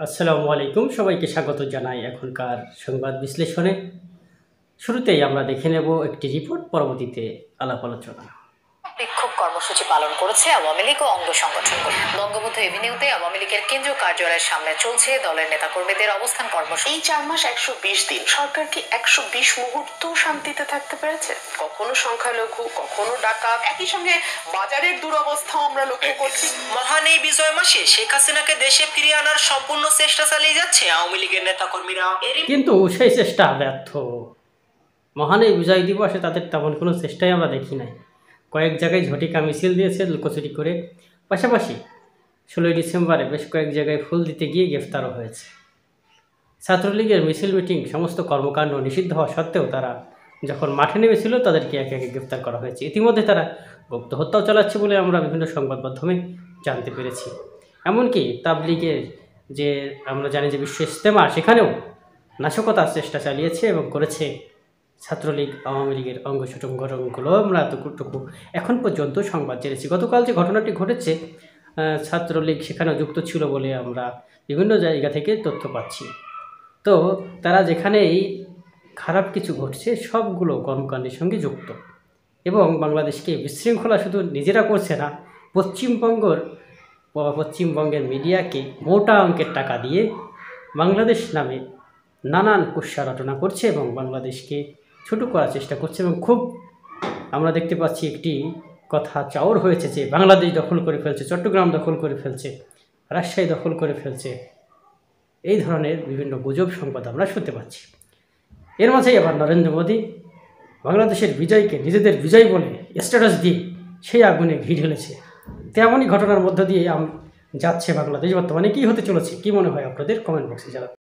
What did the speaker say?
আসসালামু আলাইকুম, সবাইকে স্বাগত জানাই এখনকার সংবাদ বিশ্লেষণে। শুরুতেই আমরা দেখে নেব একটি রিপোর্ট, পরবর্তীতে আলাপ আলোচনা। বিক্ষোভ কর্মসূচি পালন করেছে আওয়ামী লীগ ও অঙ্গ সংগঠনগুলো। বঙ্গবন্ধু এভিনিউতে আওয়ামী লীগের কেন্দ্রীয় কার্যালয়ের সামনে চলছে দলের নেতাকর্মীদের অবস্থান কর্মসূচি। এই 4 মাস 120 দিন সরকার কি 120 মুহূর্ত শান্তিতে থাকতে পেরেছে? কখনো সংখ্যালঘু, কখনো ডাকাত, একই সঙ্গে বাজারের দুরবস্থাও আমরা লক্ষ্য করছি। মহান এই বিজয় মাসে শেখ হাসিনাকে দেশে ফিরিয়ে আনার সম্পূর্ণ চেষ্টা চালিয়ে যাচ্ছে আওয়ামী লীগের নেতাকর্মীরা। কিন্তু সেই চেষ্টা ব্যর্থ। মহান এই বিজয় দিবসে তাদের তেমন কোনো চেষ্টাই আমরা দেখি নাই। কয়েক জায়গায় ঝটিকা মিছিল দিয়েছে লুকোচুরি করে, পাশাপাশি 16ই ডিসেম্বরে বেশ কয়েক জায়গায় ফুল দিতে গিয়ে গ্রেফতারও হয়েছে। ছাত্রলীগের মিছিল মিটিং সমস্ত কর্মকাণ্ড নিষিদ্ধ হওয়া সত্ত্বেও তারা যখন মাঠে নেমেছিল তাদেরকে একে একে গ্রেফতার করা হয়েছে। ইতিমধ্যে তারা গুপ্ত হত্যাও চালাচ্ছে বলে আমরা বিভিন্ন সংবাদ মাধ্যমে জানতে পেরেছি। এমনকি তাবলীগের যে আমরা জানি যে বিশ্ব ইজতেমা, সেখানেও নাশকতার চেষ্টা চালিয়েছে এবং করেছে ছাত্রলীগ আওয়ামী লীগের অঙ্গ সংগঠনগুলো। আমরা এতটুকু এখন পর্যন্ত সংবাদ জেনেছি। গতকাল যে ঘটনাটি ঘটেছে, ছাত্রলীগ সেখানেও যুক্ত ছিল বলে আমরা বিভিন্ন জায়গা থেকে তথ্য পাচ্ছি। তো তারা যেখানেই খারাপ কিছু ঘটছে সবগুলো কর্মকাণ্ডের সঙ্গে যুক্ত, এবং বাংলাদেশকে বিশৃঙ্খলা শুধু নিজেরা করছে না, পশ্চিমবঙ্গের মিডিয়াকে মোটা অঙ্কের টাকা দিয়ে বাংলাদেশ নামে নানান কুৎসা রটনা করছে এবং বাংলাদেশকে ছোটো করার চেষ্টা করছে। এবং খুব আমরা দেখতে পাচ্ছি একটি কথা চাউর হয়েছে যে বাংলাদেশ দখল করে ফেলছে, চট্টগ্রাম দখল করে ফেলছে, রাজশাহী দখল করে ফেলছে। এই ধরনের বিভিন্ন গুজব সংবাদ আমরা শুনতে পাচ্ছি। এর মাঝেই আবার নরেন্দ্র মোদী বাংলাদেশের বিজয়কে নিজেদের বিজয় বলে স্ট্যাটাস দিয়ে সেই আগুনে ঘি ঢেলেছে। তেমনই ঘটনার মধ্য দিয়ে যাচ্ছে বাংলাদেশ। বর্তমানে কী হতে চলেছে, কী মনে হয় আপনাদের? কমেন্ট বক্সে জানান।